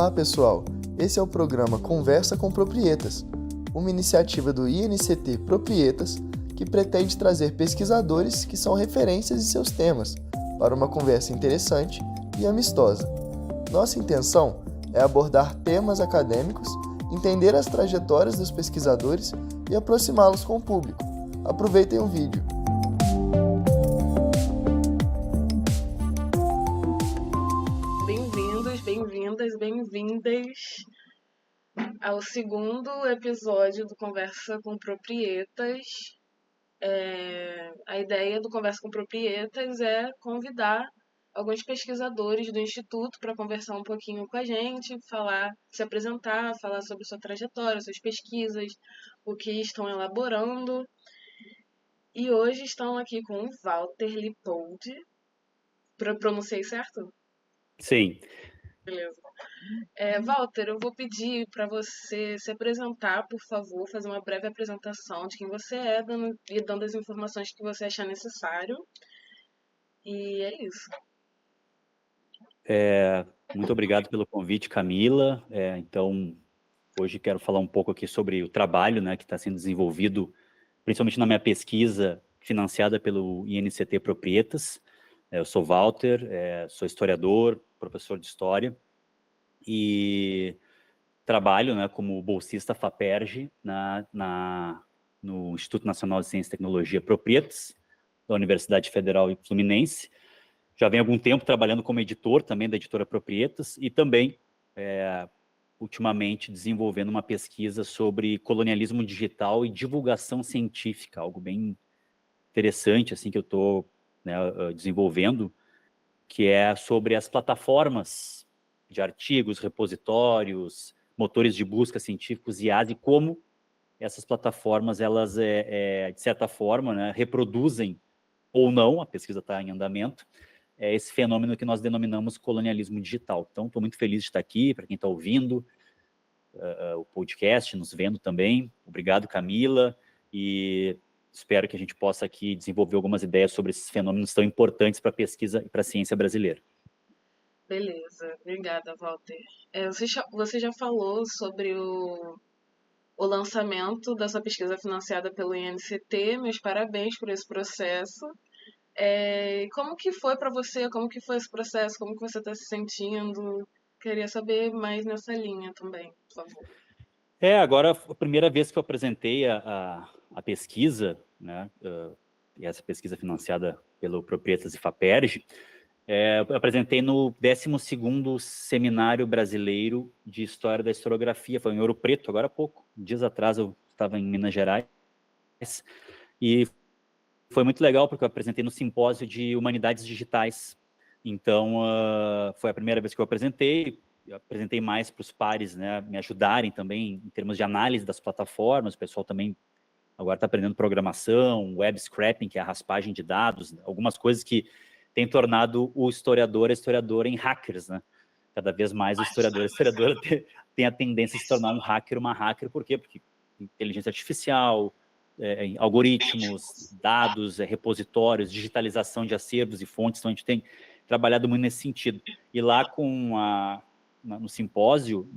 Olá, pessoal! Esse é o programa Conversa com Proprietas, uma iniciativa do INCT Proprietas que pretende trazer pesquisadores que são referências em seus temas para uma conversa interessante e amistosa. Nossa intenção é abordar temas acadêmicos, entender as trajetórias dos pesquisadores e aproximá-los com o público. Aproveitem o vídeo. Bem-vindas ao segundo episódio do Conversa com Proprietas. A ideia do Conversa com Proprietas é convidar alguns pesquisadores do Instituto para conversar um pouquinho com a gente, se apresentar, falar sobre sua trajetória, suas pesquisas, o que estão elaborando. E hoje estão aqui com o Walter Lippold. Pronunciei certo? Sim. Beleza. Walter, eu vou pedir para você se apresentar, por favor, fazer uma breve apresentação de quem você é, dando as informações que você achar necessário. E é isso. Muito obrigado pelo convite, Camila. Então, hoje quero falar um pouco aqui sobre o trabalho, que está sendo desenvolvido, principalmente na minha pesquisa financiada pelo INCT Proprietas. Eu sou Walter, sou historiador, professor de História, e trabalho como bolsista FAPERJ no Instituto Nacional de Ciência e Tecnologia Proprietas, da Universidade Federal Fluminense. Já venho há algum tempo trabalhando como editor também da editora Proprietas e também, ultimamente, desenvolvendo uma pesquisa sobre colonialismo digital e divulgação científica, algo bem interessante assim, que eu estou desenvolvendo, que é sobre as plataformas de artigos, repositórios, motores de busca científicos, IAs, e como essas plataformas, elas, de certa forma, reproduzem ou não, a pesquisa está em andamento, esse fenômeno que nós denominamos colonialismo digital. Então, estou muito feliz de estar aqui, para quem está ouvindo o podcast, nos vendo também. Obrigado, Camila, e espero que a gente possa aqui desenvolver algumas ideias sobre esses fenômenos tão importantes para a pesquisa e para a ciência brasileira. Beleza, obrigada, Walter. Você já falou sobre o lançamento dessa pesquisa financiada pelo INCT, meus parabéns por esse processo. Como que foi para você? Como que foi esse processo? Como que você está se sentindo? Queria saber mais nessa linha também, por favor. Agora, a primeira vez que eu apresentei a pesquisa, e essa pesquisa financiada pelo Proprietas e FAPERJ, eu apresentei no 12º Seminário Brasileiro de História da Historiografia, foi em Ouro Preto, agora há pouco, dias atrás eu estava em Minas Gerais, e foi muito legal porque eu apresentei no Simpósio de Humanidades Digitais. Então, foi a primeira vez que eu apresentei mais para os pares, me ajudarem também em termos de análise das plataformas. O pessoal também agora está aprendendo programação, web scraping, que é a raspagem de dados, algumas coisas que têm tornado o historiador, a historiadora em hackers, Cada vez mais o historiador, a historiadora tem a tendência de se tornar um hacker, uma hacker. Por quê? Porque inteligência artificial, algoritmos, dados, repositórios, digitalização de acervos e fontes, então a gente tem trabalhado muito nesse sentido. E lá no simpósio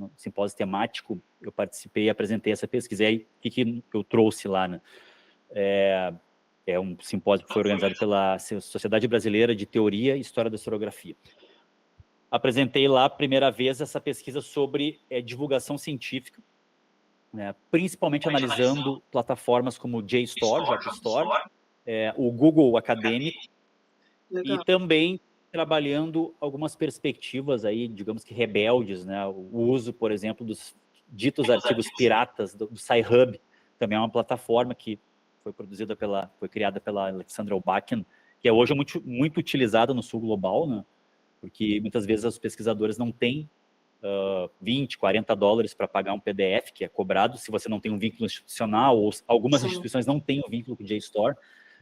temático, eu participei e apresentei essa pesquisa. E aí, o que eu trouxe lá? É um simpósio que foi organizado pela Sociedade Brasileira de Teoria e História da Historiografia. Apresentei lá, a primeira vez, essa pesquisa sobre divulgação científica, principalmente analisando plataformas como o JSTOR, JSTOR, o Google Acadêmico. Legal. E também trabalhando algumas perspectivas aí, digamos que rebeldes, o uso, por exemplo, dos ditos artigos piratas do Sci-Hub, também é uma plataforma que foi criada pela Alexandra Obakian, que é hoje muito, muito utilizada no sul global, porque muitas vezes os pesquisadores não têm $20, $40 para pagar um PDF que é cobrado se você não tem um vínculo institucional, ou algumas Sim. instituições não têm o vínculo com o JSTOR.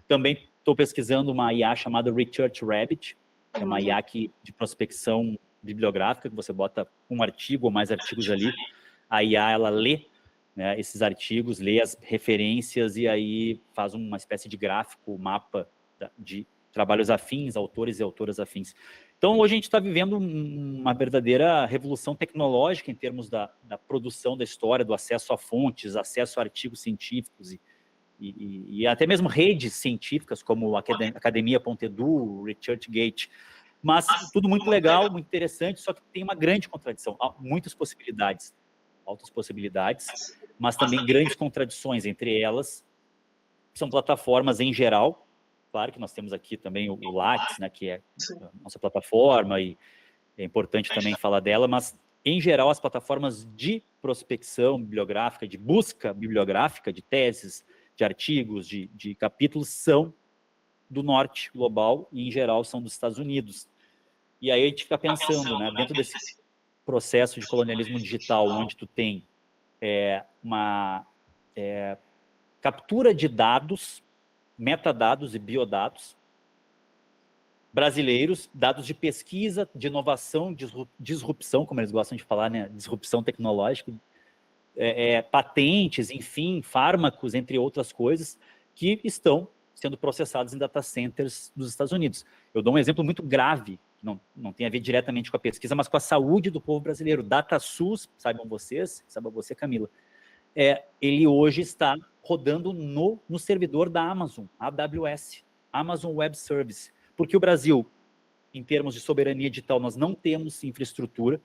Também estou pesquisando uma IA chamada Research Rabbit, que é uma IA de prospecção bibliográfica, que você bota um artigo ou mais artigos ali, a IA ela lê esses artigos, lê as referências e aí faz uma espécie de gráfico, mapa de trabalhos afins, autores e autoras afins. Então, hoje a gente está vivendo uma verdadeira revolução tecnológica em termos da produção da história, do acesso a fontes, acesso a artigos científicos e até mesmo redes científicas, como a Academia.edu, ResearchGate. Mas tudo muito legal, muito interessante, só que tem uma grande contradição. Há muitas possibilidades, altas possibilidades, mas também grandes contradições. Entre elas, são plataformas em geral. Claro que nós temos aqui também o Lattes, né, que é a nossa plataforma, e é importante também falar dela, mas, em geral, as plataformas de prospecção bibliográfica, de busca bibliográfica, de teses, de artigos, de capítulos, são do norte global e, em geral, são dos Estados Unidos. E aí a gente fica pensando, né, dentro desse processo de colonialismo digital, onde tu tem uma captura de dados, metadados e biodados brasileiros, dados de pesquisa, de inovação, disrupção, como eles gostam de falar, né, disrupção tecnológica, patentes, enfim, fármacos, entre outras coisas, que estão sendo processados em data centers dos Estados Unidos. Eu dou um exemplo muito grave, não tem a ver diretamente com a pesquisa, mas com a saúde do povo brasileiro. DataSUS, saiba você, Camila, ele hoje está rodando no servidor da Amazon, AWS, Amazon Web Service, porque o Brasil, em termos de soberania digital, nós não temos infraestrutura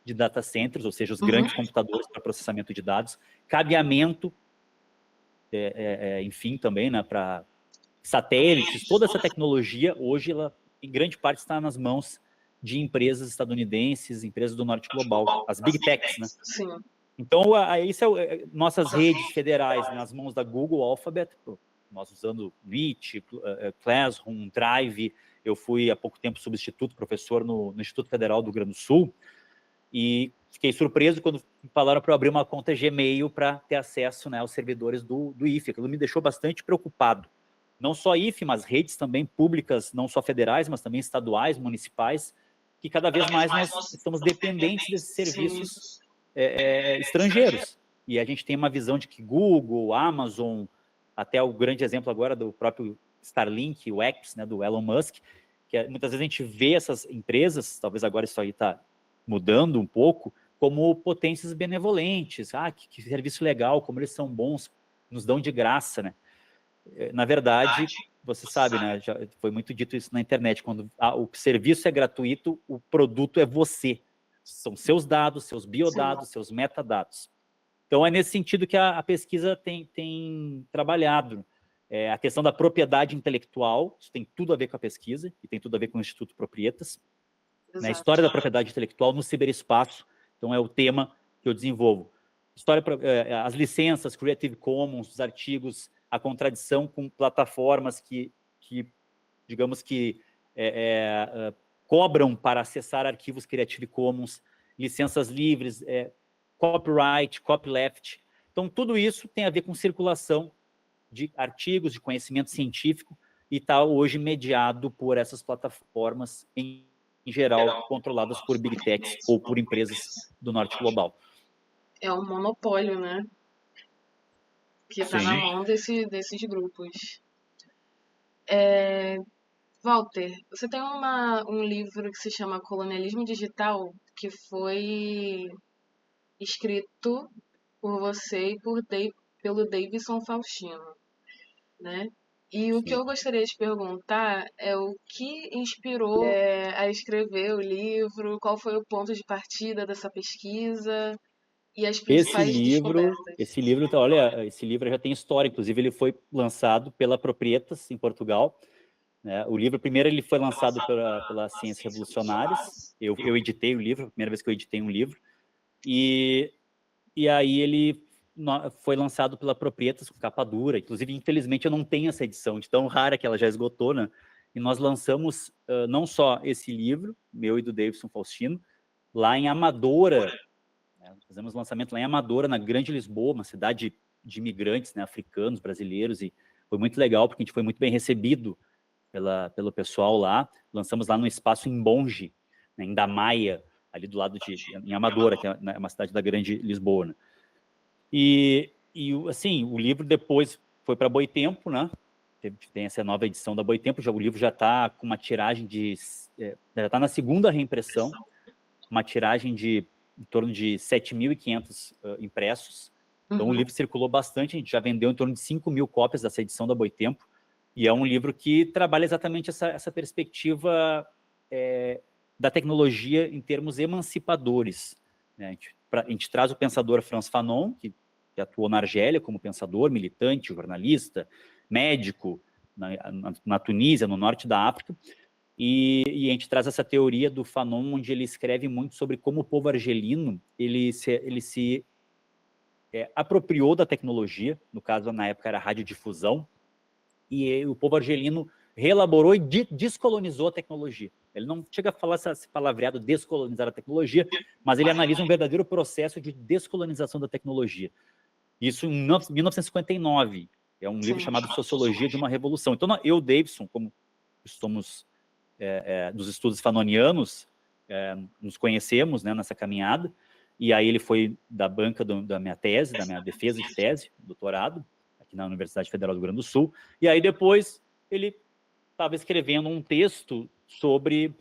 de data centers, ou seja, os grandes computadores para processamento de dados, cabeamento, enfim, também, né, para satélites, toda essa tecnologia, hoje, ela, em grande parte, está nas mãos de empresas estadunidenses, empresas do norte global, as Big Techs, né? Sim. Então, isso nossas redes federais, nas mãos da Google, Alphabet, nós usando Meet, Classroom, Drive. Eu fui, há pouco tempo, substituto professor no Instituto Federal do Rio Grande do Sul, e fiquei surpreso quando falaram para eu abrir uma conta Gmail para ter acesso, né, aos servidores do IFE. Aquilo me deixou bastante preocupado. Não só IFE, mas redes também públicas, não só federais, mas também estaduais, municipais, que cada vez mais nós estamos dependentes desses serviços estrangeiros. E a gente tem uma visão de que Google, Amazon, até o grande exemplo agora do próprio Starlink, o X, né, do Elon Musk, que muitas vezes a gente vê essas empresas, talvez agora isso aí está mudando um pouco, como potências benevolentes. Que serviço legal, como eles são bons, nos dão de graça, né? Na verdade, você sabe, né, já foi muito dito isso na internet, quando o serviço é gratuito, o produto é você. São seus dados, seus biodados, seus metadados. Então, é nesse sentido que a pesquisa tem trabalhado. A questão da propriedade intelectual, isso tem tudo a ver com a pesquisa, e tem tudo a ver com o Instituto Proprietas. Na história da propriedade intelectual no ciberespaço, então é o tema que eu desenvolvo. As licenças, Creative Commons, os artigos, a contradição com plataformas que digamos que cobram para acessar arquivos Creative Commons, licenças livres, copyright, copyleft. Então, tudo isso tem a ver com circulação de artigos, de conhecimento científico, e está hoje mediado por essas plataformas, em geral, controladas por Big Techs ou por empresas do norte global. É um monopólio, né? Que está na mão desses grupos. Walter, você tem um livro que se chama Colonialismo Digital, que foi escrito por você e pelo Davidson Faustino, né? E o que eu gostaria de perguntar é o que inspirou a escrever o livro, qual foi o ponto de partida dessa pesquisa e as principais descobertas. Esse livro, olha, esse livro já tem história, inclusive ele foi lançado pela Proprietas, em Portugal. O livro, primeiro, ele foi lançado pela Ciências Revolucionárias. Eu editei o livro, a primeira vez que eu editei um livro. E aí ele foi lançado pela Proprietas, com capa dura. Inclusive, infelizmente, eu não tenho essa edição, de tão rara que ela já esgotou, né? E nós lançamos não só esse livro, meu e do Davidson Faustino, lá em Amadora. Fizemos lançamento lá em Amadora, na Grande Lisboa, uma cidade de imigrantes, né, africanos, brasileiros, e foi muito legal, porque a gente foi muito bem recebido pelo pessoal lá. Lançamos lá no espaço em Monge, né, em Damaia, ali do lado em Amadora, que é uma cidade da Grande Lisboa, né? E assim, o livro depois foi para Boitempo, né? Tem essa nova edição da Boitempo, o livro já está com uma tiragem de já está na segunda reimpressão, uma tiragem de em torno de 7.500 impressos. Então, o livro circulou bastante, a gente já vendeu em torno de 5.000 cópias dessa edição da Boitempo, e é um livro que trabalha exatamente essa perspectiva da tecnologia em termos emancipadores, né? A gente traz o pensador Frantz Fanon, que atuou na Argélia como pensador, militante, jornalista, médico, na Tunísia, no norte da África, e a gente traz essa teoria do Fanon, onde ele escreve muito sobre como o povo argelino ele se apropriou da tecnologia, no caso, na época era radiodifusão, e o povo argelino reelaborou e descolonizou a tecnologia. Ele não chega a falar esse palavreado, descolonizar a tecnologia, mas ele analisa um verdadeiro processo de descolonização da tecnologia. Isso em 1959. É um livro chamado Sociologia de uma Revolução. Então, eu, Davidson, como somos dos estudos fanonianos, nos conhecemos, né, nessa caminhada, e aí ele foi da banca da minha tese, da minha defesa de tese, doutorado, aqui na Universidade Federal do Rio Grande do Sul, e aí depois ele estava escrevendo um texto sobre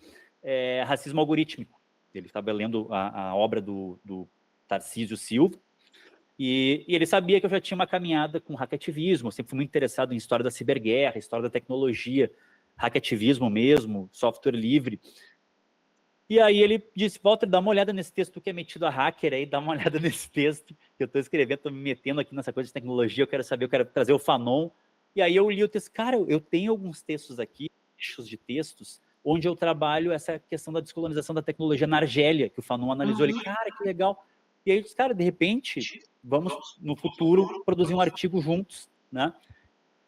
racismo algorítmico. Ele estava lendo a obra do Tarcísio Silva, e ele sabia que eu já tinha uma caminhada com hackativismo, eu sempre fui muito interessado em história da ciberguerra, história da tecnologia, hackativismo mesmo, software livre. E aí ele disse, Walter, dá uma olhada nesse texto, tu que é metido a hacker aí, dá uma olhada nesse texto que eu estou escrevendo, estou me metendo aqui nessa coisa de tecnologia, eu quero saber, eu quero trazer o Fanon. E aí eu li o texto, cara, eu tenho alguns textos aqui, trechos de textos, onde eu trabalho essa questão da descolonização da tecnologia na Argélia, que o Fanon analisou. Ele, cara, que legal. E aí eu disse, cara, de repente, vamos no futuro produzir um artigo juntos, né?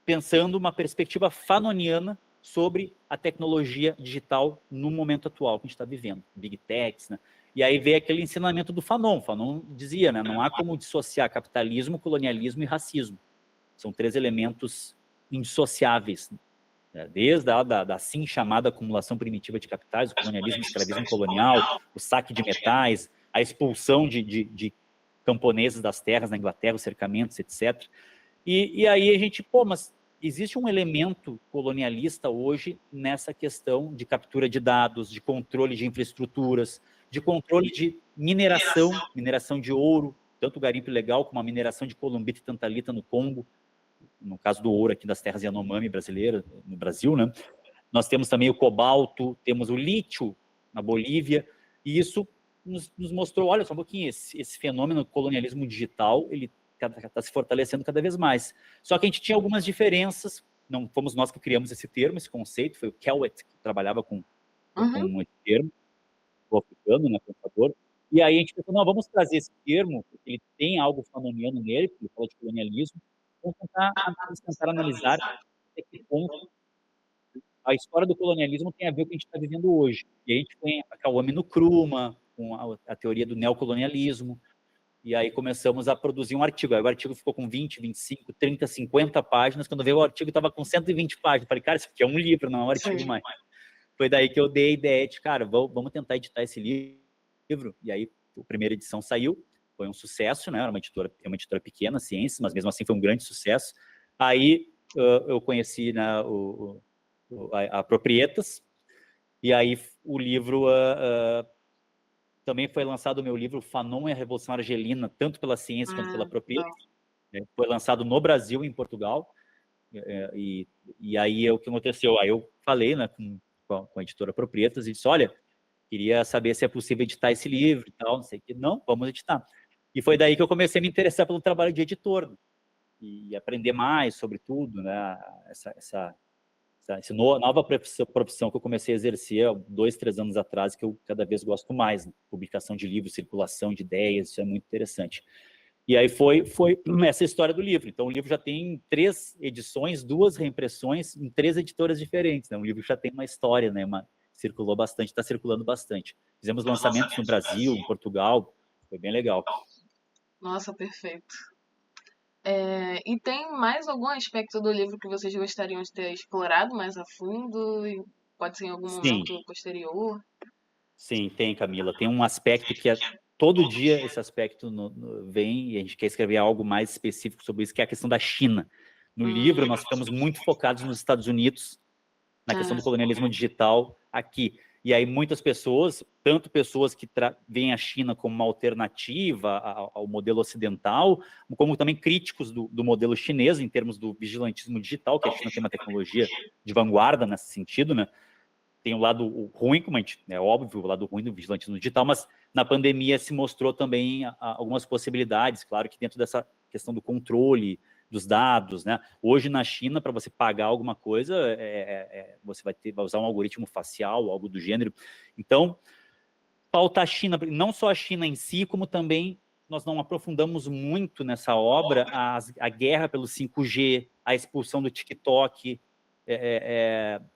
Pensando uma perspectiva fanoniana sobre a tecnologia digital no momento atual que a gente está vivendo, Big Techs, né? E aí veio aquele ensinamento do Fanon. Fanon dizia, né, não há como dissociar capitalismo, colonialismo e racismo. São três elementos indissociáveis, né? Desde da assim chamada acumulação primitiva de capitais, o colonialismo, o escravismo colonial, o saque de metais, a expulsão de camponeses das terras na Inglaterra, os cercamentos, etc. E aí a gente, mas existe um elemento colonialista hoje nessa questão de captura de dados, de controle de infraestruturas, de controle de mineração de ouro, tanto o garimpo ilegal como a mineração de columbita e tantalita no Congo, no caso do ouro aqui das terras Yanomami brasileiras, no Brasil, né? Nós temos também o cobalto, temos o lítio na Bolívia, e isso nos mostrou, olha só um pouquinho, esse fenômeno do colonialismo digital, ele está se fortalecendo cada vez mais. Só que a gente tinha algumas diferenças, não fomos nós que criamos esse termo, esse conceito, foi o Kelwet que trabalhava com esse termo, o africano, né, pensador, e aí a gente pensou, não, vamos trazer esse termo, porque ele tem algo fanoniano nele, porque ele fala de colonialismo, vamos tentar analisar até que ponto a história do colonialismo tem a ver com o que a gente está vivendo hoje. E a gente põe a Kwame Nkrumah, com a teoria do neocolonialismo, e aí começamos a produzir um artigo. Aí o artigo ficou com 20, 25, 30, 50 páginas. Quando veio o artigo, estava com 120 páginas. Falei, cara, isso aqui é um livro, não é um artigo mais. Foi daí que eu dei a ideia de, cara, vamos tentar editar esse livro. E aí a primeira edição saiu, foi um sucesso, né? Era uma editora pequena, Ciências, mas mesmo assim foi um grande sucesso. Aí eu conheci, né, a Proprietas, e aí o livro... também foi lançado o meu livro Fanon e a Revolução Argelina, tanto pela Ciência quanto pela Proprietas. Foi lançado no Brasil e em Portugal. E aí o que aconteceu? Aí eu falei, né, com a editora Proprietas e disse, olha, queria saber se é possível editar esse livro e tal, não sei o que. Não, vamos editar. E foi daí que eu comecei a me interessar pelo trabalho de editor, né, e aprender mais sobre tudo, né, essa nova profissão que eu comecei a exercer há 2, 3 anos atrás, que eu cada vez gosto mais, né? Publicação de livros, circulação de ideias, isso é muito interessante. E aí foi essa história do livro. Então o livro já tem 3 edições, 2 reimpressões em 3 editoras diferentes, né? O livro já tem uma história, né? Circulou bastante, está circulando bastante. Fizemos lançamentos no Brasil, em Portugal, foi bem legal. Nossa, perfeito. E tem mais algum aspecto do livro que vocês gostariam de ter explorado mais a fundo? Pode ser em algum momento posterior? Sim, tem, Camila. Tem um aspecto que todo dia esse aspecto vem e a gente quer escrever algo mais específico sobre isso, que é a questão da China. No livro, nós ficamos muito focados nos Estados Unidos, na questão do colonialismo digital aqui. E aí muitas pessoas, tanto pessoas que veem a China como uma alternativa ao modelo ocidental, como também críticos do modelo chinês, em termos do vigilantismo digital, que a China tem uma tecnologia de vanguarda nesse sentido, né? Tem o lado ruim, como a gente, é óbvio, o lado ruim do vigilantismo digital, mas na pandemia se mostrou também algumas possibilidades, claro que dentro dessa questão do controle dos dados, né? Hoje na China, para você pagar alguma coisa, você vai usar um algoritmo facial, algo do gênero. Então, falta a China, não só a China em si, como também nós não aprofundamos muito nessa obra a guerra pelo 5G, a expulsão do TikTok,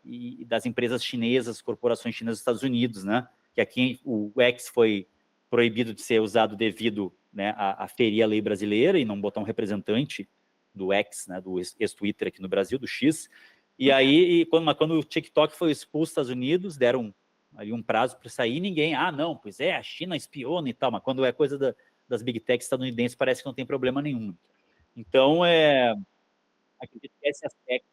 e das empresas chinesas, corporações chinesas dos Estados Unidos, né? Que aqui o X foi proibido de ser usado devido, né, a ferir a lei brasileira e não botar um representante do X, né, do ex-Twitter aqui no Brasil, do X. E aí, quando o TikTok foi expulso dos Estados Unidos, deram ali um prazo para sair, ninguém, não, pois a China espiona e tal, mas quando é coisa das Big Techs estadunidenses, parece que não tem problema nenhum. Então, acredito que esse aspecto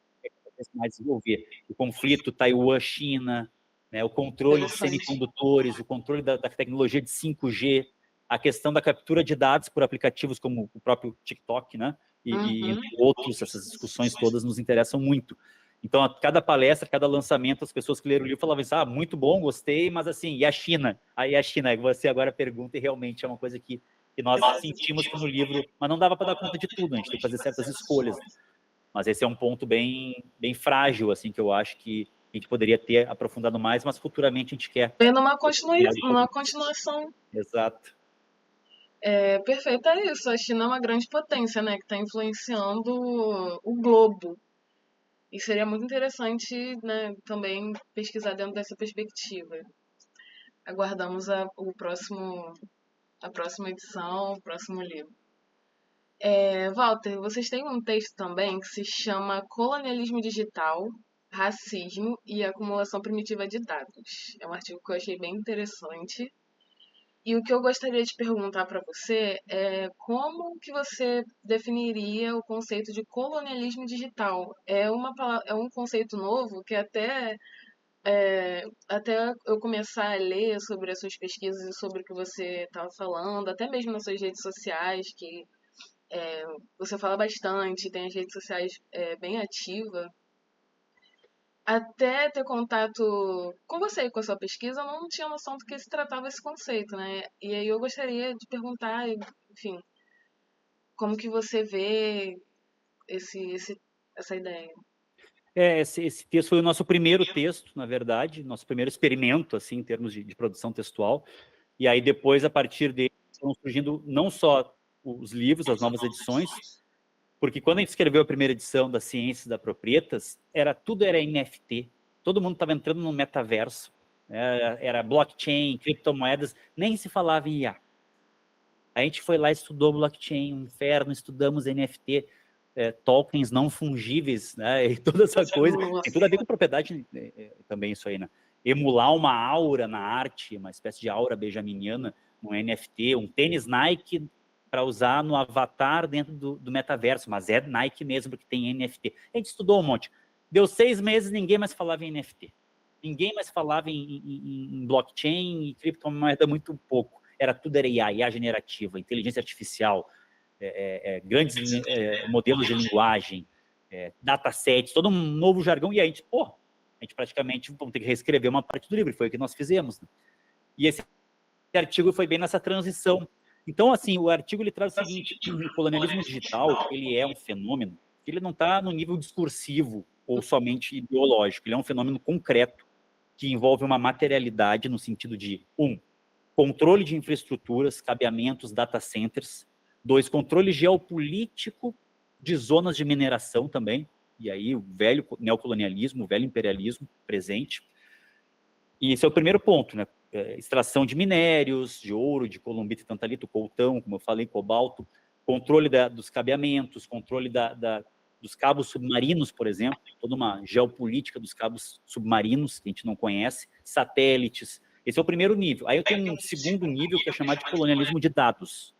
mais desenvolver. O conflito Taiwan-China, né, o controle de semicondutores, o controle da tecnologia de 5G, a questão da captura de dados por aplicativos como o próprio TikTok, né, e entre outros, essas discussões todas nos interessam muito. Então, a cada palestra, cada lançamento, as pessoas que leram o livro falavam assim, muito bom, gostei, mas assim, e a China? Aí a China, você agora pergunta, e realmente é uma coisa que nós sentimos que no livro, mas não dava para dar conta de tudo, a gente tem que fazer certas escolhas. Mas esse é um ponto bem frágil, assim, que eu acho que a gente poderia ter aprofundado mais, mas futuramente a gente quer. Vendo uma continuação. Exato. Perfeito, é isso. A China é uma grande potência, né, que está influenciando o globo. E seria muito interessante, né, também pesquisar dentro dessa perspectiva. Aguardamos a próxima edição, o próximo livro. Walter, vocês têm um texto também que se chama Colonialismo Digital, Racismo e Acumulação Primitiva de Dados. É um artigo que eu achei bem interessante. E o que eu gostaria de perguntar para você é como que você definiria o conceito de colonialismo digital? É um conceito novo que até eu começar a ler sobre as suas pesquisas e sobre o que você estava falando, até mesmo nas suas redes sociais, que você fala bastante, tem as redes sociais bem ativa. Até ter contato com você e com a sua pesquisa, eu não tinha noção do que se tratava esse conceito, né? E aí eu gostaria de perguntar, enfim, como que você vê essa ideia? Esse texto foi o nosso primeiro texto, na verdade, nosso primeiro experimento, assim, em termos de produção textual. E aí depois, a partir dele, estão surgindo não só os livros, as novas edições, porque quando a gente escreveu a primeira edição da Ciência da Proprietas, tudo era NFT, todo mundo estava entrando no metaverso, era blockchain, criptomoedas, nem se falava em IA. A gente foi lá e estudou blockchain, um inferno, estudamos NFT, tokens não fungíveis, né, e toda essa coisa. Tem tudo a ver com propriedade também isso aí, né? Emular uma aura na arte, uma espécie de aura benjaminiana, um NFT, um tênis Nike para usar no avatar dentro do metaverso, mas é Nike mesmo, porque tem NFT. A gente estudou um monte. Deu 6 meses, ninguém mais falava em NFT. Ninguém mais falava em blockchain e criptomoeda muito pouco. Tudo era IA generativa, inteligência artificial, grandes modelos de linguagem, datasets, todo um novo jargão. E aí a gente praticamente vamos ter que reescrever uma parte do livro. Foi o que nós fizemos, né? E esse artigo foi bem nessa transição. Então, assim, o artigo ele traz o seguinte: o colonialismo digital, ele é um fenômeno que ele não está no nível discursivo ou somente ideológico, ele é um fenômeno concreto que envolve uma materialidade no sentido de, controle de infraestruturas, cabeamentos, data centers, 2, controle geopolítico de zonas de mineração também, e aí o velho neocolonialismo, o velho imperialismo presente. E esse é o primeiro ponto, né? Extração de minérios, de ouro, de colombita e tantalito, coltão, como eu falei, cobalto, controle dos cabeamentos, controle dos cabos submarinos, por exemplo, toda uma geopolítica dos cabos submarinos que a gente não conhece, satélites. Esse é o primeiro nível. Aí eu tenho um segundo nível que é chamado de colonialismo de dados.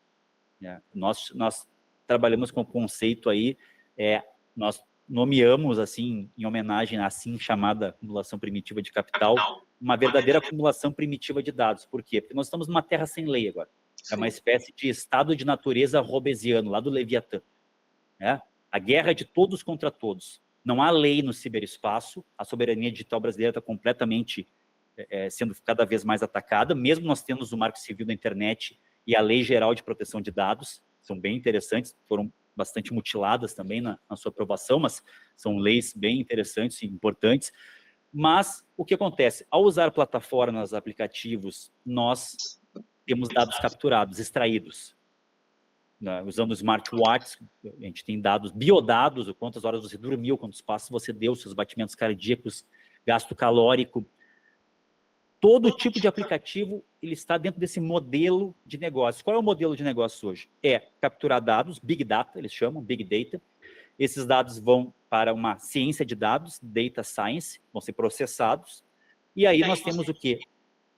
Nós trabalhamos com o conceito aí, nós nomeamos, assim, em homenagem à assim chamada acumulação primitiva de capital, uma verdadeira acumulação primitiva de dados. Por quê? Porque nós estamos numa terra sem lei agora. É uma espécie de estado de natureza hobbesiano, lá do Leviatã. Né? A guerra é de todos contra todos. Não há lei no ciberespaço, a soberania digital brasileira está completamente sendo cada vez mais atacada, mesmo nós temos o Marco Civil da Internet e a Lei Geral de Proteção de Dados, são bem interessantes, foram bastante mutiladas também na sua aprovação, mas são leis bem interessantes e importantes. Mas o que acontece? Ao usar plataformas, aplicativos, nós temos dados capturados, extraídos. Usando smartwatches, a gente tem dados, biodados, quantas horas você dormiu, quantos passos você deu, seus batimentos cardíacos, gasto calórico. Todo tipo de aplicativo ele está dentro desse modelo de negócio. Qual é o modelo de negócio hoje? É capturar dados, Big Data, eles chamam, Big Data. Esses dados vão para uma ciência de dados, Data Science, vão ser processados. E aí nós temos o quê?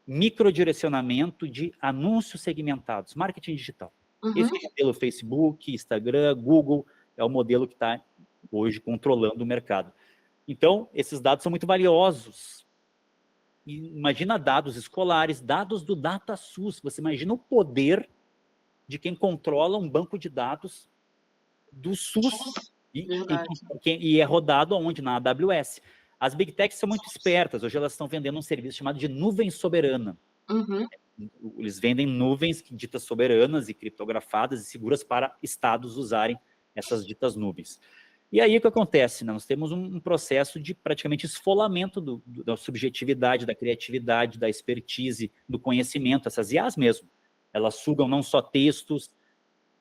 Microdirecionamento de anúncios segmentados, marketing digital. Esse é o modelo Facebook, Instagram, Google, é o modelo que está hoje controlando o mercado. Então, esses dados são muito valiosos. Imagina dados escolares, dados do DataSUS. Você imagina o poder de quem controla um banco de dados do SUS e é rodado aonde? Na AWS. As Big Techs são muito espertas. Hoje elas estão vendendo um serviço chamado de nuvem soberana. Eles vendem nuvens ditas soberanas e criptografadas e seguras para estados usarem essas ditas nuvens. E aí o que acontece? Nós temos um processo de praticamente esfolamento da subjetividade, da criatividade, da expertise, do conhecimento, essas IAs mesmo. Elas sugam não só textos,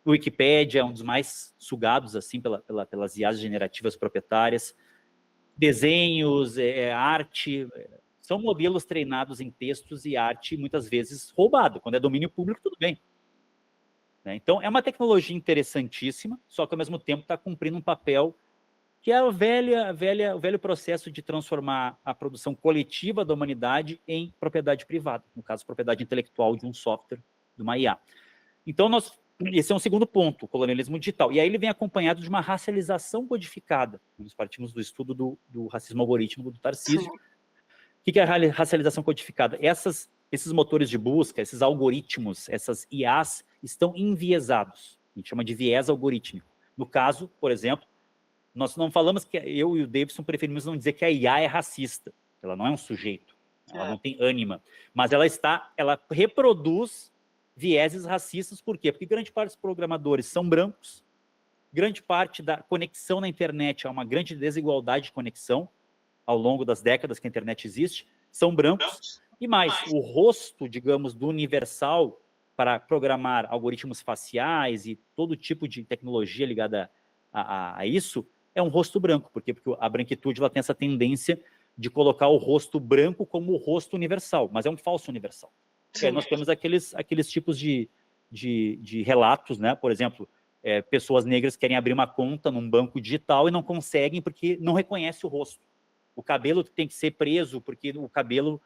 o Wikipédia é um dos mais sugados assim pelas IAs generativas proprietárias, desenhos, arte, são modelos treinados em textos e arte, muitas vezes roubado. Quando é domínio público, tudo bem. Então, é uma tecnologia interessantíssima, só que, ao mesmo tempo, está cumprindo um papel que é o velho processo de transformar a produção coletiva da humanidade em propriedade privada, no caso, propriedade intelectual de um software, de uma IA. Então, esse é um segundo ponto, o colonialismo digital. E aí ele vem acompanhado de uma racialização codificada. Nós partimos do estudo do racismo algorítmico do Tarcísio. O que é a racialização codificada? Esses motores de busca, esses algoritmos, essas IAs, estão enviesados. A gente chama de viés algorítmico. No caso, por exemplo, nós não falamos que eu e o Davidson preferimos não dizer que a IA é racista. Ela não é um sujeito, ela não tem ânima. Mas ela reproduz vieses racistas. Por quê? Porque grande parte dos programadores são brancos, grande parte da conexão na internet há uma grande desigualdade de conexão ao longo das décadas que a internet existe, são brancos, e mais, o rosto, digamos, do universal para programar algoritmos faciais e todo tipo de tecnologia ligada a isso, é um rosto branco. Por quê? Porque a branquitude ela tem essa tendência de colocar o rosto branco como o rosto universal, mas é um falso universal. Aí nós temos aqueles tipos de relatos, né? Por exemplo, pessoas negras querem abrir uma conta num banco digital e não conseguem porque não reconhece o rosto. O cabelo tem que ser preso porque o cabelo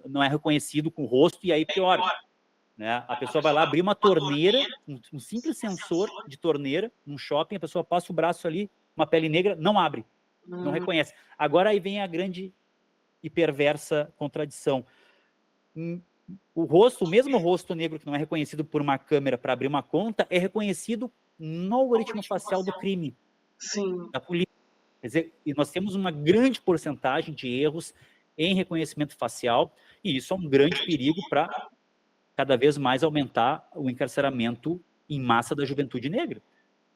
não é reconhecido com o rosto e aí piora. Né? A pessoa vai lá abrir uma torneira, um simples sensor de torneira, num shopping, a pessoa passa o braço ali, uma pele negra, não abre, não reconhece. Agora aí vem a grande e perversa contradição. O mesmo rosto negro que não é reconhecido por uma câmera para abrir uma conta, é reconhecido no algoritmo facial do crime, da polícia. Quer dizer, e nós temos uma grande porcentagem de erros em reconhecimento facial, e isso é um grande perigo para cada vez mais aumentar o encarceramento em massa da juventude negra.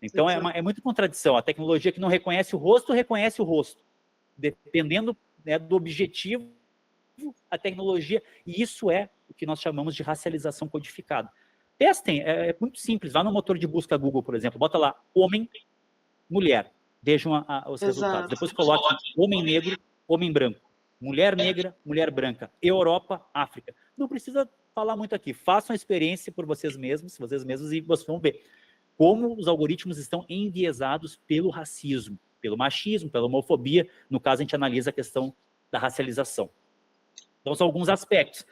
Então, é muita contradição. A tecnologia que não reconhece o rosto, dependendo, né, do objetivo, a tecnologia, e isso é o que nós chamamos de racialização codificada. Testem, é muito simples. Vá no motor de busca Google, por exemplo, bota lá homem, mulher, vejam os resultados. Depois coloque homem negro, homem branco, mulher negra, mulher branca, Europa, África. Não precisa falar muito aqui. Façam a experiência por vocês mesmos, e vocês vão ver como os algoritmos estão enviesados pelo racismo, pelo machismo, pela homofobia. No caso, a gente analisa a questão da racialização. Então, são alguns aspectos.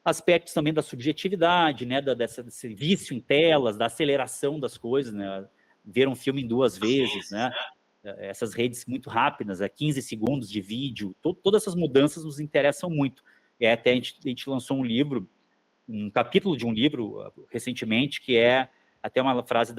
Aspectos também da subjetividade, né, desse vício em telas, da aceleração das coisas, né, ver um filme em 2 vezes, né, essas redes muito rápidas, 15 segundos de vídeo, todas essas mudanças nos interessam muito. E até a gente lançou um livro, um capítulo de um livro recentemente, que é até uma frase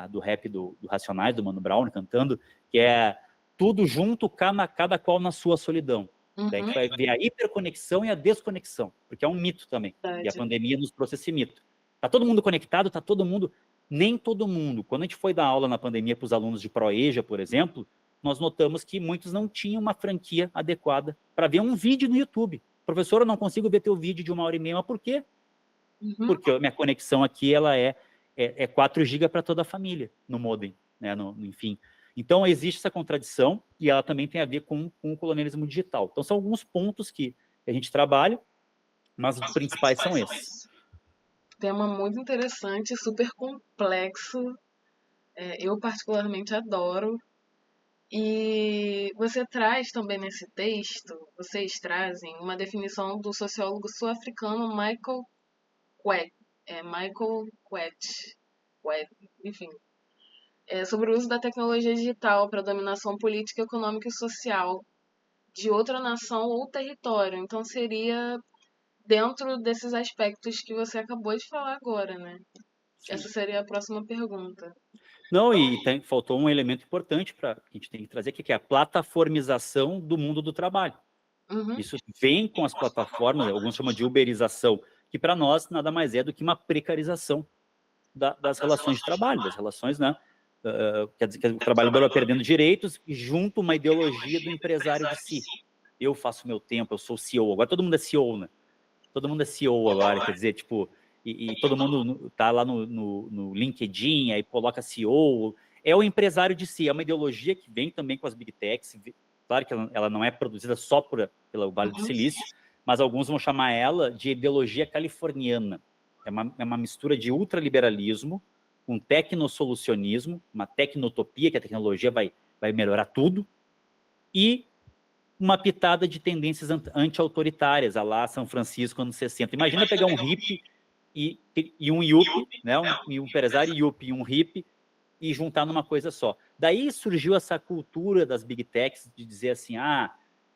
do rap do Racionais, do Mano Brown, cantando, que é tudo junto, cada qual na sua solidão. Daí a gente vai ver a hiperconexão e a desconexão, porque é um mito também. Verdade. E a pandemia nos trouxe esse mito. Tá todo mundo conectado, tá todo mundo... Nem todo mundo. Quando a gente foi dar aula na pandemia para os alunos de ProEja, por exemplo, nós notamos que muitos não tinham uma franquia adequada para ver um vídeo no YouTube. Professor, eu não consigo ver teu vídeo de 1h30, mas por quê? Porque a minha conexão aqui ela é 4 GB para toda a família no modem, né? Enfim. Então, existe essa contradição e ela também tem a ver com o colonialismo digital. Então, são alguns pontos que a gente trabalha, mas os principais são esses. Tema muito interessante, super complexo. Eu particularmente adoro. E você traz também nesse texto, vocês trazem uma definição do sociólogo sul-africano Michael Kwet, enfim, sobre o uso da tecnologia digital para dominação política, econômica e social de outra nação ou território. Então seria dentro desses aspectos que você acabou de falar agora, né? Sim. Essa seria a próxima pergunta. Não, e faltou um elemento importante que a gente tem que trazer aqui, que é a plataformização do mundo do trabalho. Isso vem com as plataformas, alguns chamam de uberização, que para nós nada mais é do que uma precarização das relações de trabalho, das relações, né? Quer dizer que o trabalhador vai perdendo direitos e junto uma ideologia do empresário de si. Eu faço meu tempo, eu sou CEO. Agora todo mundo é CEO, né? Todo mundo é CEO agora, quer dizer, tipo, e todo mundo tá lá no LinkedIn, aí coloca CEO. É o empresário de si, é uma ideologia que vem também com as Big Techs. Claro que ela não é produzida só pelo Vale do Silício, mas alguns vão chamar ela de ideologia californiana. É uma mistura de ultraliberalismo com tecnosolucionismo, uma tecnotopia, que a tecnologia vai melhorar tudo, e uma pitada de tendências anti-autoritárias, a lá São Francisco, anos 60. Imagina pegar um hippie e um yuppie, né? um empresário yuppie e um hippie, e juntar numa coisa só. Daí surgiu essa cultura das Big Techs de dizer assim,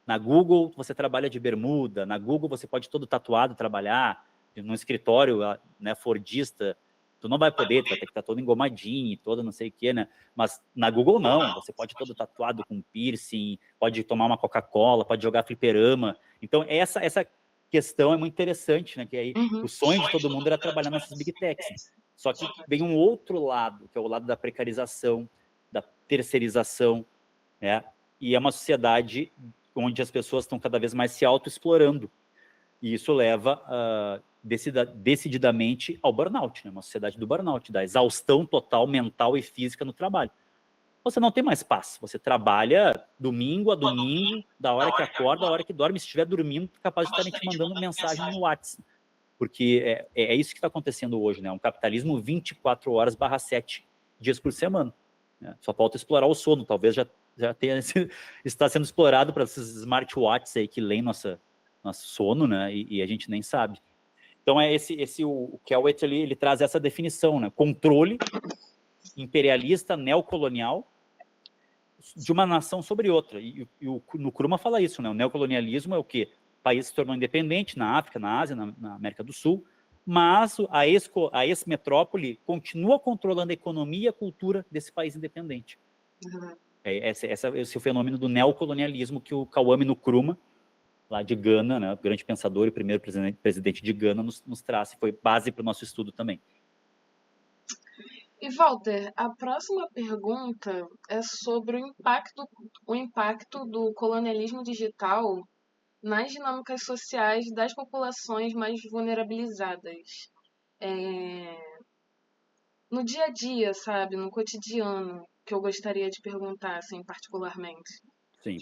na Google você trabalha de bermuda, na Google você pode todo tatuado trabalhar, num escritório, né, fordista, tu não vai poder, tu vai ter que estar todo engomadinho, todo não sei o quê, né? Mas na Google não, você pode todo tatuado com piercing, pode tomar uma Coca-Cola, pode jogar fliperama. Então essa questão é muito interessante, né? Que aí o sonho de todo mundo era trabalhar nessas Big Techs. Só que vem um outro lado, que é o lado da precarização, da terceirização, né? E é uma sociedade onde as pessoas estão cada vez mais se autoexplorando. E isso leva decididamente ao burnout, né? Uma sociedade do burnout, da exaustão total mental e física no trabalho. Você não tem mais paz, você trabalha domingo a domingo, da hora que acorda, da hora que dorme. Se estiver dormindo, é capaz de estarem te mandando mensagem no WhatsApp. Porque é isso que está acontecendo hoje, né? Um capitalismo 24/7 dias por semana. Né? Só falta explorar o sono, talvez já está sendo explorado para esses smartwatches aí que leem nosso sono, né? E a gente nem sabe. Então o Kwet ele traz essa definição, né? Controle imperialista, neocolonial de uma nação sobre outra. No Krumah fala isso, né? O neocolonialismo é o quê? O país se tornou independente na África, na Ásia, na América do Sul, mas a ex-metrópole continua controlando a economia e a cultura desse país independente. Esse é o fenômeno do neocolonialismo que o Kwame Nkrumah, lá de Gana, né, o grande pensador e primeiro presidente de Gana, nos traz, e foi base para o nosso estudo também. E Walter, a próxima pergunta é sobre o impacto do colonialismo digital nas dinâmicas sociais das populações mais vulnerabilizadas. No dia a dia, sabe, no cotidiano, que eu gostaria de perguntar, assim, particularmente. Sim.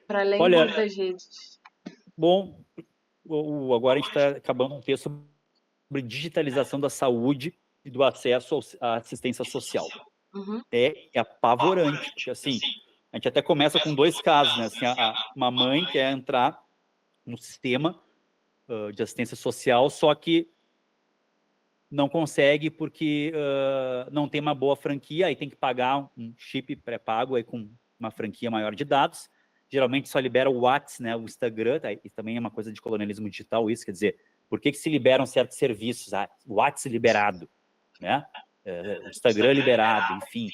Para além das redes. Bom, agora a gente está acabando um texto sobre digitalização da saúde e do acesso à assistência social. É apavorante, porque assim, a gente até começa com 2 casos, né? Assim, uma mãe quer entrar no sistema de assistência social, só que não consegue porque não tem uma boa franquia, aí tem que pagar um chip pré-pago aí com uma franquia maior de dados, geralmente só libera o WhatsApp, né, o Instagram, tá? E também é uma coisa de colonialismo digital isso, quer dizer, por que se liberam certos serviços? O WhatsApp liberado, né? O Instagram liberado, enfim.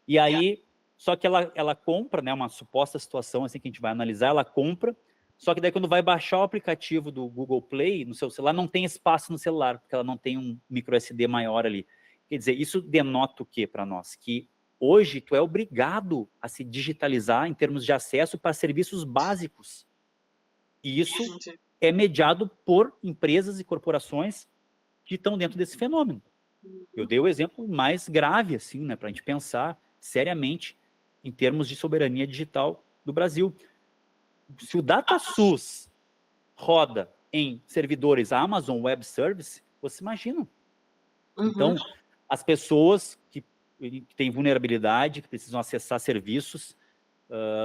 E aí, só que ela compra, né, uma suposta situação assim que a gente vai analisar, ela compra, só que daí quando vai baixar o aplicativo do Google Play no seu celular, não tem espaço no celular, porque ela não tem um micro SD maior ali. Quer dizer, isso denota o quê para nós? Que hoje tu é obrigado a se digitalizar em termos de acesso para serviços básicos. E isso é mediado por empresas e corporações que estão dentro desse fenômeno. Eu dei o exemplo mais grave, assim, né, para a gente pensar seriamente em termos de soberania digital do Brasil. Se o DataSUS roda em servidores Amazon Web Service, vocês imaginam? Então, as pessoas que têm vulnerabilidade, que precisam acessar serviços,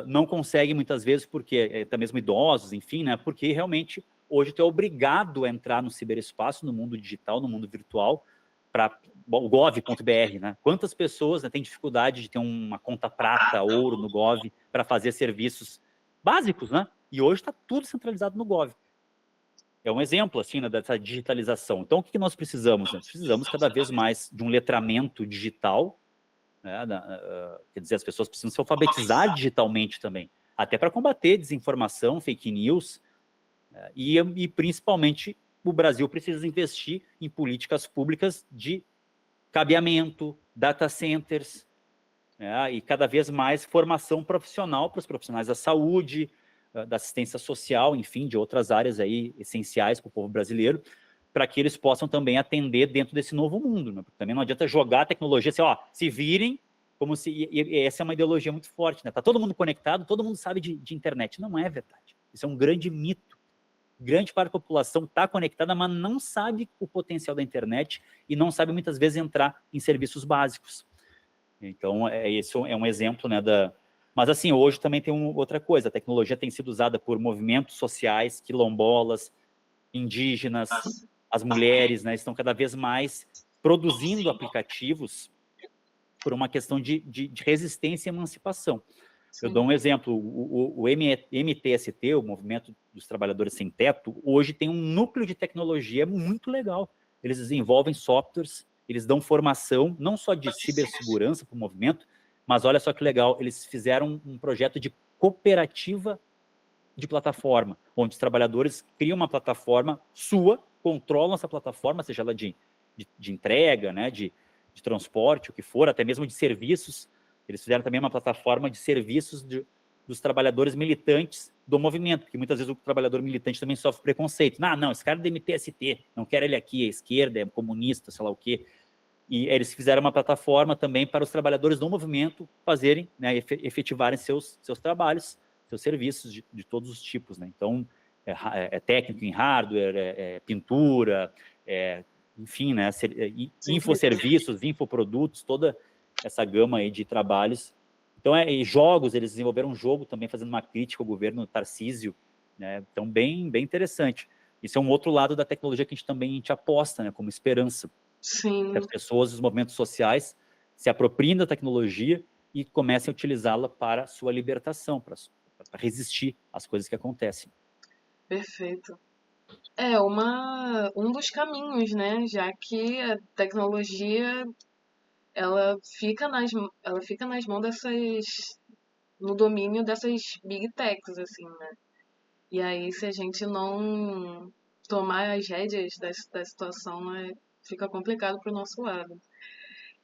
não conseguem muitas vezes, porque até mesmo idosos, enfim, né? Porque realmente hoje tu é obrigado a entrar no ciberespaço, no mundo digital, no mundo virtual, para o gov.br, né? Quantas pessoas, né, têm dificuldade de ter uma conta prata, ouro no Gov para fazer serviços básicos, né? E hoje está tudo centralizado no Gov. É um exemplo, assim, né, dessa digitalização. Então, o que nós precisamos? Nós precisamos cada vez mais de um letramento digital, né? Quer dizer, as pessoas precisam se alfabetizar digitalmente também, até para combater desinformação, fake news, né? E principalmente o Brasil precisa investir em políticas públicas de cabeamento, data centers, né? E cada vez mais formação profissional para os profissionais da saúde, da assistência social, enfim, de outras áreas aí essenciais para o povo brasileiro, para que eles possam também atender dentro desse novo mundo, né? Porque também não adianta jogar a tecnologia assim, ó, se virem, como se... E essa é uma ideologia muito forte, né? Tá todo mundo conectado, todo mundo sabe de internet. Não é verdade. Isso é um grande mito. Grande parte da população está conectada, mas não sabe o potencial da internet e não sabe muitas vezes entrar em serviços básicos. Então, isso é um exemplo, né, Mas, assim, hoje também tem outra coisa. A tecnologia tem sido usada por movimentos sociais, quilombolas, indígenas, as mulheres, né, estão cada vez mais produzindo aplicativos por uma questão de resistência e emancipação. Eu dou um exemplo. O MTST, o Movimento dos Trabalhadores Sem Teto, hoje tem um núcleo de tecnologia muito legal. Eles desenvolvem softwares, eles dão formação, não só de cibersegurança para o movimento, mas olha só que legal, eles fizeram um projeto de cooperativa de plataforma, onde os trabalhadores criam uma plataforma sua, controlam essa plataforma, seja ela de entrega, né, de transporte, o que for, até mesmo de serviços. Eles fizeram também uma plataforma de serviços dos trabalhadores militantes do movimento, porque muitas vezes o trabalhador militante também sofre preconceito. Não, esse cara é do MTST, não quero ele aqui, é esquerda, é comunista, sei lá o quê. E eles fizeram uma plataforma também para os trabalhadores do movimento fazerem, né, efetivarem seus trabalhos, seus serviços de todos os tipos, né? Então, é técnico em hardware, é pintura, enfim, né, infoserviços, infoprodutos, toda essa gama aí de trabalhos. Então, e jogos, eles desenvolveram um jogo também fazendo uma crítica ao governo Tarcísio, né? Então, bem interessante. Isso é um outro lado da tecnologia que a gente aposta, né, como esperança. Sim. Que as pessoas, os movimentos sociais, se apropriem da tecnologia e comecem a utilizá-la para a sua libertação, para resistir às coisas que acontecem. Perfeito. Um dos caminhos, né? Já que a tecnologia ela fica nas mãos no domínio dessas big techs, assim, né? E aí, se a gente não tomar as rédeas da situação, fica complicado para o nosso lado.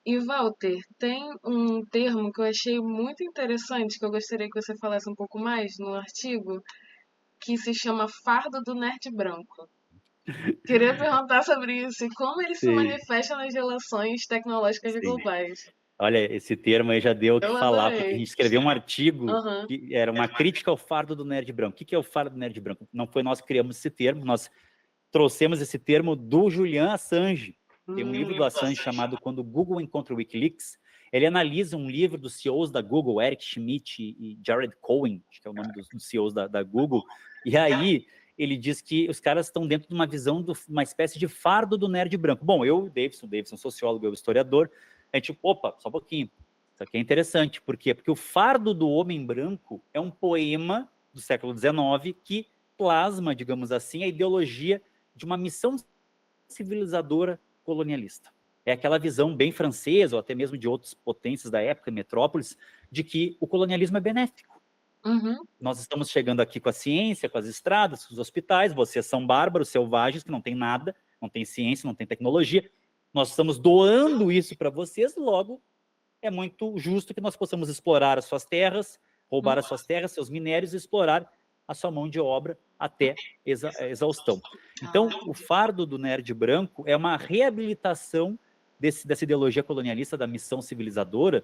E, Walter, tem um termo que eu achei muito interessante, que eu gostaria que você falasse um pouco mais no artigo, que se chama fardo do nerd branco. Queria perguntar sobre isso e como ele se manifesta nas relações tecnológicas globais. Olha, esse termo aí já deu o que falar, adorei. porque a gente escreveu um artigo que era uma crítica ao fardo do nerd branco. O que é o fardo do nerd branco? Não foi nós que criamos esse termo, nós trouxemos esse termo do Julian Assange. Tem um livro do Assange chamado Quando o Google Encontra o Wikileaks. Ele analisa um livro dos CEOs da Google, Eric Schmidt e Jared Cohen, acho que é o nome dos CEOs da Google, e aí ele diz que os caras estão dentro de uma visão de uma espécie de fardo do nerd branco. Bom, Davidson, sociólogo, eu historiador, a gente, opa, só um pouquinho, Isso aqui é interessante. Por quê? Porque o Fardo do Homem Branco é um poema do século XIX que plasma, digamos assim, a ideologia de uma missão civilizadora colonialista. É aquela visão bem francesa, ou até mesmo de outras potências da época, metrópoles, de que o colonialismo é benéfico. Uhum. Nós estamos chegando aqui com a ciência, com as estradas, com os hospitais, vocês são bárbaros, selvagens, que não tem nada, não tem ciência, não tem tecnologia. Nós estamos doando isso para vocês, logo é muito justo que nós possamos explorar as suas terras, roubar as suas terras, seus minérios e explorar a sua mão de obra até exaustão. Então, o fardo do nerd branco é uma reabilitação dessa ideologia colonialista da missão civilizadora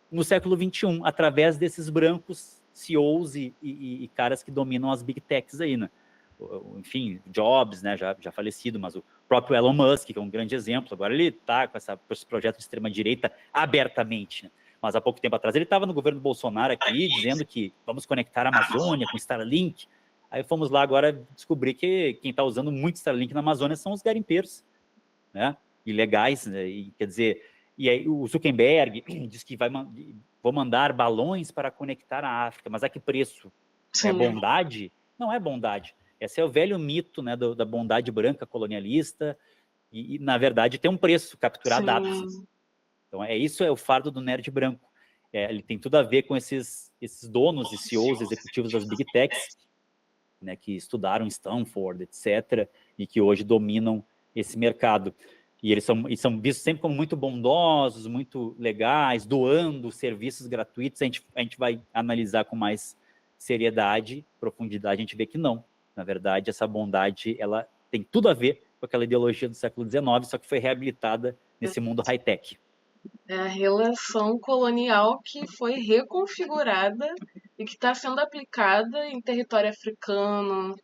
no século XXI, através desses brancos CEOs e caras que dominam as big techs aí, né? Enfim, Jobs, né, já falecido, mas o próprio Elon Musk, que é um grande exemplo, agora ele está com esse projeto de extrema-direita abertamente, né? Mas há pouco tempo atrás ele estava no governo Bolsonaro aqui, dizendo que vamos conectar a Amazônia com Starlink. Aí fomos lá agora descobrir que quem está usando muito Starlink na Amazônia são os garimpeiros, né? Ilegais, né? E, quer dizer, e aí o Zuckerberg diz que vou mandar balões para conectar a África, mas a que preço? Sim. É bondade? Não é bondade. Esse é o velho mito, né, da bondade branca colonialista e, na verdade, tem um preço, capturar Sim. dados. Então, isso é o fardo do nerd branco. Ele tem tudo a ver com esses donos e CEOs executivos das Big Techs, né, que estudaram em Stanford, etc., e que hoje dominam esse mercado. E eles são vistos sempre como muito bondosos, muito legais, doando serviços gratuitos. A gente vai analisar com mais seriedade, profundidade, a gente vê que não. Na verdade, essa bondade, ela tem tudo a ver com aquela ideologia do século XIX, só que foi reabilitada nesse mundo high-tech. É a relação colonial que foi reconfigurada e que está sendo aplicada em território africano,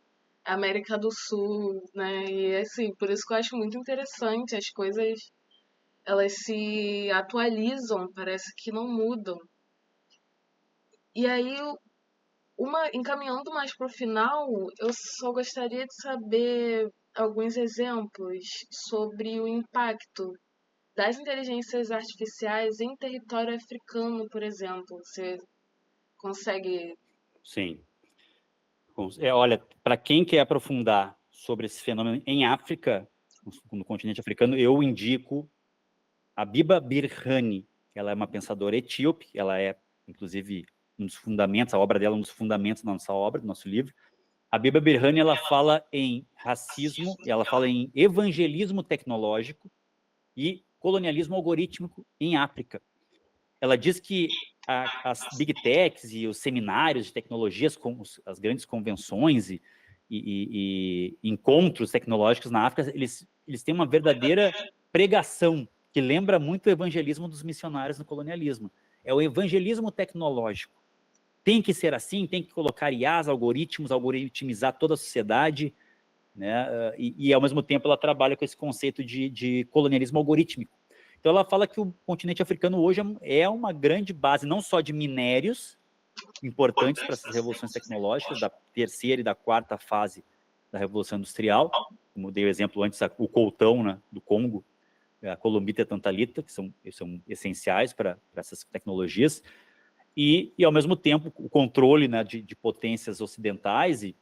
América do Sul, né? E assim, por isso que eu acho muito interessante, as coisas elas se atualizam, parece que não mudam. E aí, encaminhando mais para o final, eu só gostaria de saber alguns exemplos sobre o impacto das inteligências artificiais em território africano, por exemplo. Você consegue... Sim. Olha, para quem quer aprofundar sobre esse fenômeno em África, no continente africano, eu indico a Biba Birhani. Ela é uma pensadora etíope, ela é, inclusive, um dos fundamentos, a obra dela é um dos fundamentos da nossa obra, do nosso livro. A Biba Birhani, ela fala em racismo, ela fala em evangelismo tecnológico e colonialismo algorítmico em África. Ela diz que as big techs e os seminários de tecnologias, com as grandes convenções e encontros tecnológicos na África, eles têm uma verdadeira pregação que lembra muito o evangelismo dos missionários no colonialismo. É o evangelismo tecnológico. Tem que ser assim, tem que colocar IAs, algoritmos, algoritmizar toda a sociedade, né? E ao mesmo tempo ela trabalha com esse conceito de colonialismo algorítmico. Então ela fala que o continente africano hoje é uma grande base, não só de minérios, importantes para essas revoluções tecnológicas, da terceira e da quarta fase da Revolução Industrial, como dei o exemplo antes, o coltão, né, do Congo, a columbita e a tantalita, que são essenciais para essas tecnologias, e ao mesmo tempo o controle, né, de potências ocidentais e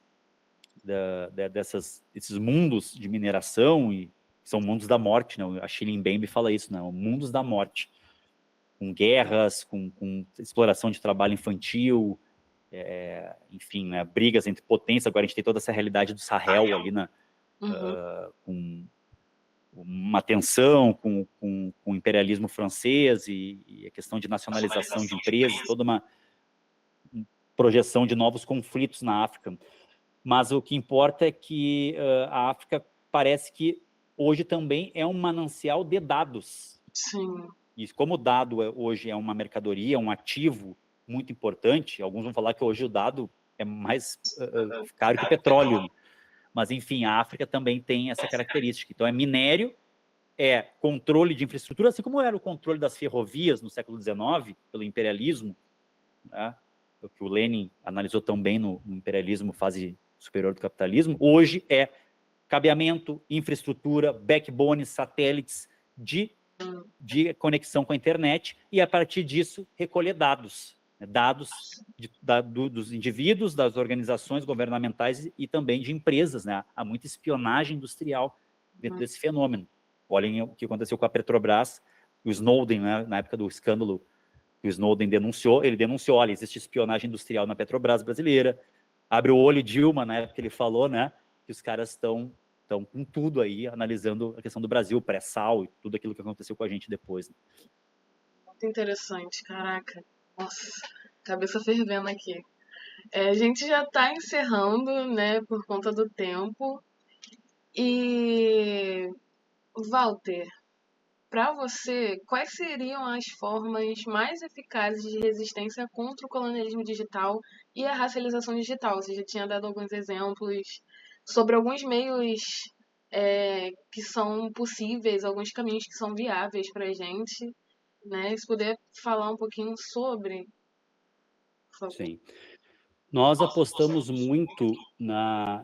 desses mundos de mineração, e são mundos da morte, né? A Shirley Mbembe fala isso, né? Mundos da morte, com guerras, com exploração de trabalho infantil, enfim, né? Brigas entre potências. Agora a gente tem toda essa realidade do Sahel ali, né? Com uma tensão com o imperialismo francês e a questão de nacionalização de empresas, toda uma projeção de novos conflitos na África. Mas o que importa é que a África parece que hoje também é um manancial de dados. Sim. E como o dado hoje é uma mercadoria, um ativo muito importante, alguns vão falar que hoje o dado é mais caro que petróleo. Mas, enfim, a África também tem essa característica. Então, é minério, é controle de infraestrutura, assim como era o controle das ferrovias no século XIX, pelo imperialismo, né? O que o Lenin analisou tão bem no imperialismo, fase superior do capitalismo. Hoje é cabeamento, infraestrutura, backbone, satélites de de conexão com a internet e, a partir disso, recolher dados. Dados dos indivíduos, das organizações governamentais e também de empresas, né? Há muita espionagem industrial dentro desse fenômeno. Olhem o que aconteceu com a Petrobras, o Snowden, né? Na época do escândalo que o Snowden denunciou, ele denunciou, olha, existe espionagem industrial na Petrobras brasileira. Abre o olho, Dilma, na época que ele falou, né? Que os caras estão com tudo aí, analisando a questão do Brasil, pré-sal e tudo aquilo que aconteceu com a gente depois. Né? Muito interessante, caraca. Nossa, cabeça fervendo aqui. A gente já está encerrando, né, por conta do tempo. E, Walter, para você, quais seriam as formas mais eficazes de resistência contra o colonialismo digital e a racialização digital? Você já tinha dado alguns exemplos sobre alguns meios que são possíveis, alguns caminhos que são viáveis para a gente, né? Se puder falar um pouquinho sobre, por favor. Sim. Nós apostamos muito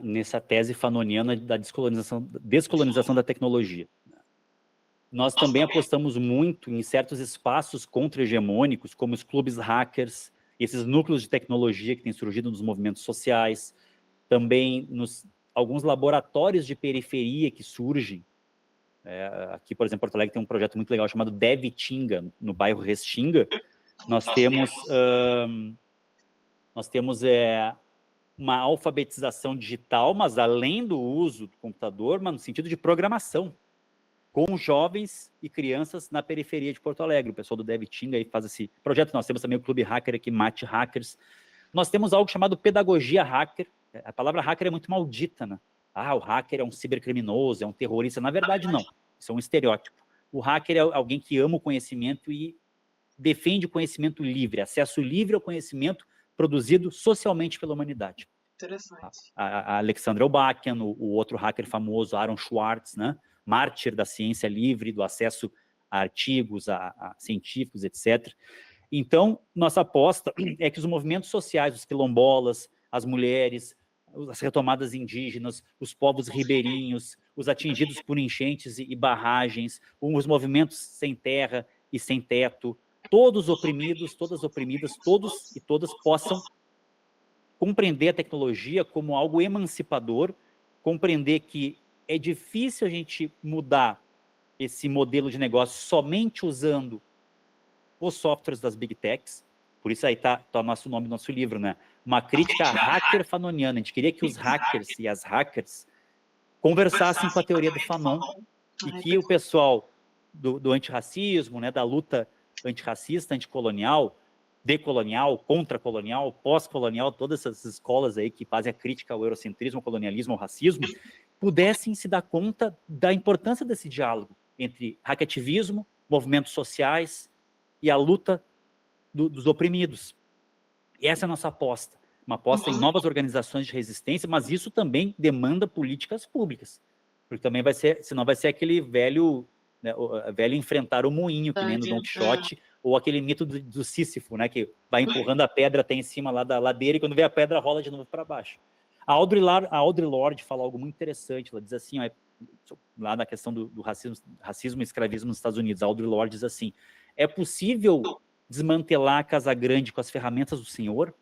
nessa tese fanoniana da descolonização da tecnologia. Nós também apostamos muito em certos espaços contra-hegemônicos, como os clubes hackers, esses núcleos de tecnologia que têm surgido nos movimentos sociais, também alguns laboratórios de periferia que surgem. Aqui, por exemplo, Porto Alegre tem um projeto muito legal chamado DevTinga, no bairro Restinga. Nós temos uma alfabetização digital, mas além do uso do computador, mas no sentido de programação, com jovens e crianças na periferia de Porto Alegre. O pessoal do DevTinga aí faz esse projeto. Nós temos também o Clube Hacker aqui, Mate Hackers. Nós temos algo chamado pedagogia hacker. A palavra hacker é muito maldita, né? O hacker é um cibercriminoso, é um terrorista. Na verdade, não. Isso é um estereótipo. O hacker é alguém que ama o conhecimento e defende o conhecimento livre, acesso livre ao conhecimento produzido socialmente pela humanidade. Interessante. A Alexandra Elbakyan, o outro hacker famoso, Aaron Swartz, né? Mártir da ciência livre, do acesso a artigos, a científicos, etc. Então, nossa aposta é que os movimentos sociais, os quilombolas, as mulheres, as retomadas indígenas, os povos ribeirinhos, os atingidos por enchentes e barragens, os movimentos sem terra e sem teto, todos oprimidos, todas oprimidas, todos e todas possam compreender a tecnologia como algo emancipador, compreender que é difícil a gente mudar esse modelo de negócio somente usando os softwares das Big Techs. Por isso aí tá o nosso nome do nosso livro, né? Uma crítica hacker fanoniana. A gente queria que os hackers e as hackers conversassem com a teoria do Fanon e que o pessoal do antirracismo, né, da luta antirracista, anticolonial, decolonial, contracolonial, pós-colonial, todas essas escolas aí que fazem a crítica ao eurocentrismo, ao colonialismo, ao racismo, pudessem se dar conta da importância desse diálogo entre hackativismo, movimentos sociais e a luta dos oprimidos. E essa é a nossa aposta. Uma aposta em novas organizações de resistência, mas isso também demanda políticas públicas. Porque também vai ser, senão vai ser aquele velho, né, velho enfrentar o moinho, que nem no Don Quixote, ou aquele mito do Sísifo, né, que vai empurrando a pedra até em cima lá da ladeira e quando vê a pedra rola de novo para baixo. A Audre Lorde fala algo muito interessante. Ela diz assim, lá na questão do racismo e escravismo nos Estados Unidos, a Audre Lorde diz assim, é possível desmantelar a Casa Grande com as ferramentas do Senhor?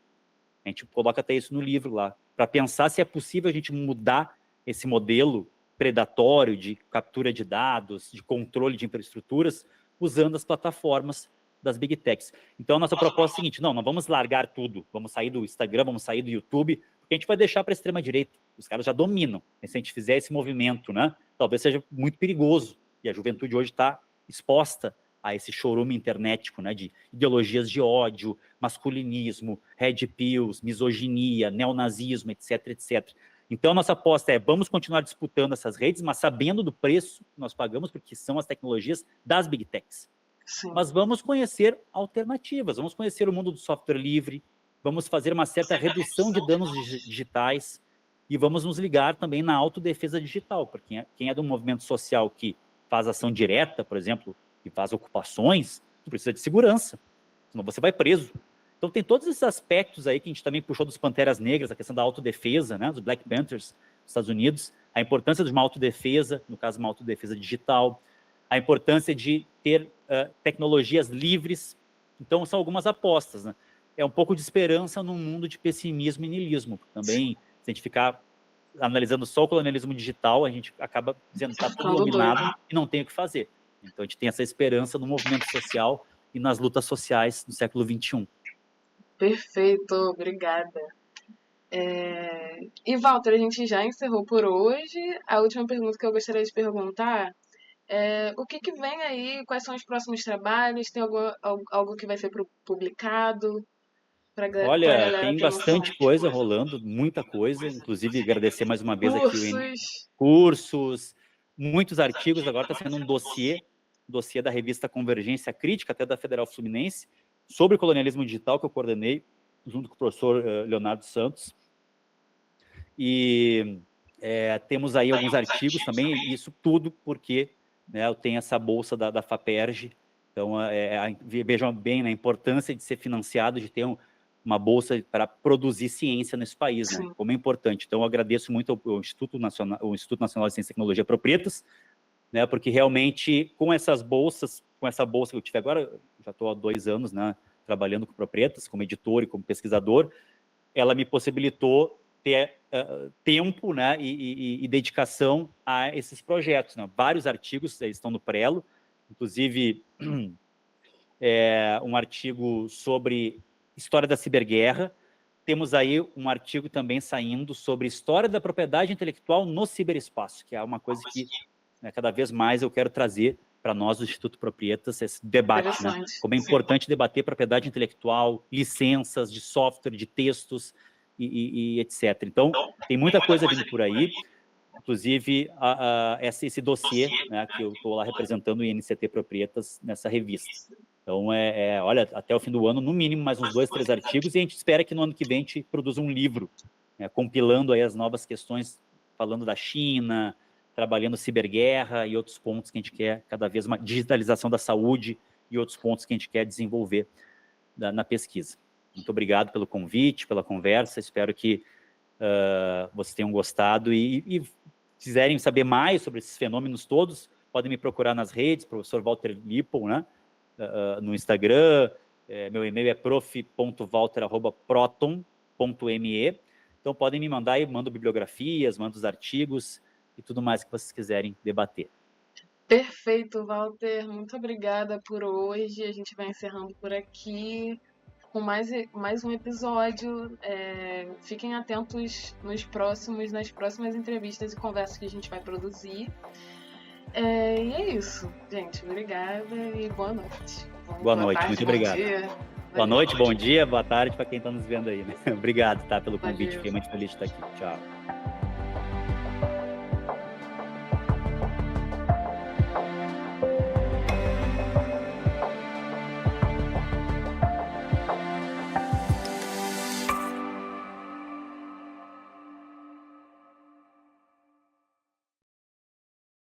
A gente coloca até isso no livro lá, para pensar se é possível a gente mudar esse modelo predatório de captura de dados, de controle de infraestruturas, usando as plataformas das Big Techs. Então, a nossa proposta é a seguinte, não vamos largar tudo, vamos sair do Instagram, vamos sair do YouTube, porque a gente vai deixar para a extrema-direita. Os caras já dominam. E se a gente fizer esse movimento, né, talvez seja muito perigoso. E a juventude hoje está exposta a esse chorume internetico, né, de ideologias de ódio, masculinismo, red pills, misoginia, neonazismo, etc, etc. Então, a nossa aposta é, vamos continuar disputando essas redes, mas sabendo do preço que nós pagamos, porque são as tecnologias das Big Techs. Sim. Mas vamos conhecer alternativas, vamos conhecer o mundo do software livre, vamos fazer uma certa redução de danos digitais e vamos nos ligar também na autodefesa digital, porque quem é do movimento social que faz ação direta, por exemplo, que faz ocupações, tu precisa de segurança, senão você vai preso. Então tem todos esses aspectos aí que a gente também puxou dos Panteras Negras, a questão da autodefesa, né, dos Black Panthers dos Estados Unidos, a importância de uma autodefesa, no caso uma autodefesa digital, a importância de ter tecnologias livres. Então, são algumas apostas, né? É um pouco de esperança num mundo de pessimismo e niilismo. Também, se a gente ficar analisando só o colonialismo digital, a gente acaba dizendo que está tudo dominado e não tem o que fazer. Então, a gente tem essa esperança no movimento social e nas lutas sociais do século XXI. Perfeito, obrigada. E, Walter, a gente já encerrou por hoje. A última pergunta que eu gostaria de perguntar é o que vem aí, quais são os próximos trabalhos, tem algo que vai ser publicado? Olha, tem bastante coisa rolando, muita coisa, inclusive agradecer mais uma vez aqui o cursos, muitos artigos, agora está sendo um dossiê da revista Convergência Crítica, até da Federal Fluminense, sobre colonialismo digital, que eu coordenei, junto com o professor Leonardo Santos. E temos aí alguns artigos também, isso tudo porque eu tenho essa bolsa da FAPERJ, então vejam bem, né, a importância de ser financiado, de ter uma bolsa para produzir ciência nesse país, né? Como é importante. Então, eu agradeço muito ao Instituto Nacional de Ciência e Tecnologia Proprietas, né? Porque realmente, com essa bolsa que eu tive agora, já estou há 2 anos, né, trabalhando com Proprietas, como editor e como pesquisador, ela me possibilitou ter tempo, né, e dedicação a esses projetos, né? Vários artigos estão no Prelo, inclusive um artigo sobre história da ciberguerra. Temos aí um artigo também saindo sobre história da propriedade intelectual no ciberespaço, que é uma coisa que cada vez mais eu quero trazer para nós do Instituto Proprietas, esse debate, né? Como é importante debater propriedade intelectual, licenças de software, de textos e etc. Então, tem muita coisa vindo por aí, inclusive esse dossiê, né, que eu estou lá representando o INCT Proprietas nessa revista. Então, olha, até o fim do ano, no mínimo, mais uns 2, 3 artigos, e a gente espera que no ano que vem a gente produza um livro, né, compilando aí as novas questões, falando da China, trabalhando ciberguerra e outros pontos que a gente quer, cada vez mais, digitalização da saúde e outros pontos que a gente quer desenvolver na pesquisa. Muito obrigado pelo convite, pela conversa, espero que vocês tenham gostado e quiserem saber mais sobre esses fenômenos todos, podem me procurar nas redes, professor Walter Lippel, né? No Instagram, meu e-mail é prof.walter@proton.me. Então podem me mandar e mando bibliografias, mando os artigos e tudo mais que vocês quiserem debater. Perfeito, Walter. Muito obrigada por hoje. A gente vai encerrando por aqui com mais um episódio. Fiquem atentos nas próximas entrevistas e conversas que a gente vai produzir. E é isso, gente. Obrigada e boa noite. Boa noite, tarde, muito obrigado. Dia. Boa noite, bom dia, boa tarde para quem está nos vendo aí, né? Obrigado, pelo convite. Valeu. Fiquei muito feliz de estar aqui. Tchau.